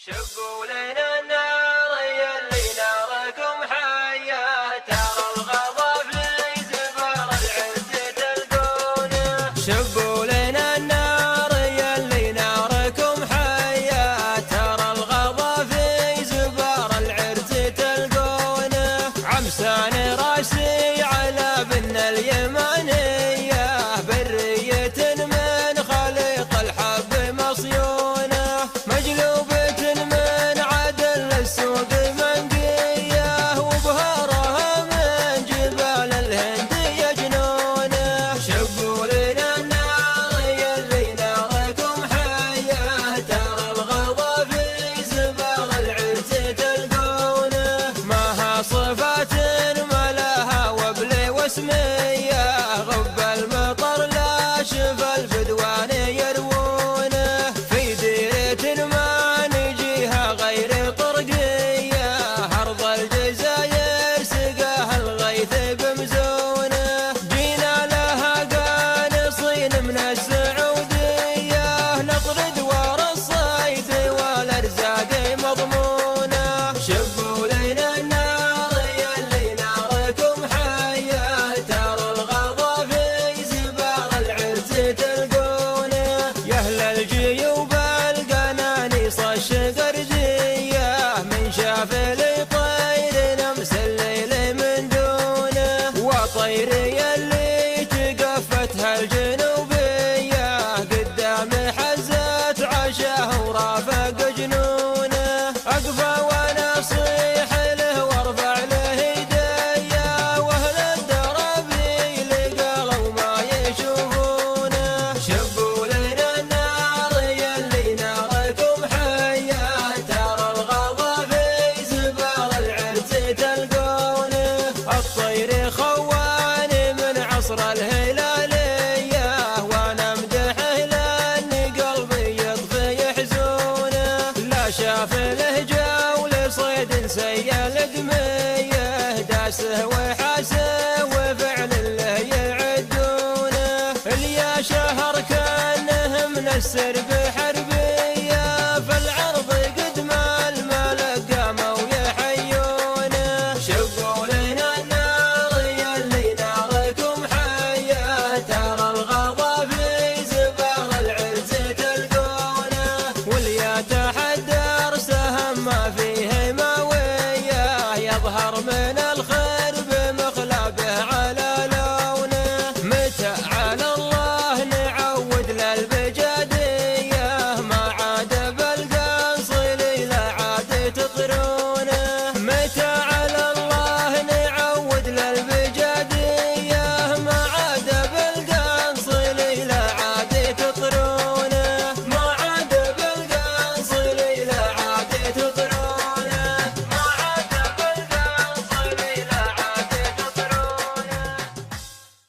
شبوا لنا النار يلي ناركم حية، ترى الغضب في زبر العز تلقونه. شبوا لنا النار يلي ناركم حية، ترى الغضب في زبر العرس تلقونه. عمسان راسي على بن اليمانية، برية من خليط الحب مصيونه. مجلوب السوق منقية، وبهارها من جبال الهند يجنونه. شبوا لنا النار يلي ناركم حية، ترى الغضب في زبر العرس تلقونه. ماها صفات ملاها وبل واسمية، غب المطر لا شف البدوان يروونه. في ديرة ما نجيها غير شبوا لنا النار يلي ناركم حية، ترى الغضب في زبار العرس تلقونه. يا أهل الجيوب القنانيص الشقردية، من شاف لي طير نمس الليل من دونه. وطير يلي تقفتها الجنوبية، قدام حزت عشاه ورافق جنونه. أقفى صيح له وارفع له يديا، واهل الدربي لقالوا ما يشوفونه. شبوا لنا النار يلي ناركم حية، ترى الغضب في زبار العرس تلقونه. الطير خواني من عصر الهلالية، وانا امدحه لان قلبي يطفي يحزونه. لا شاف له صيد سيال دميه، داسه وحاسه وفعل له يعدونه. اليا شهر كانه منسر به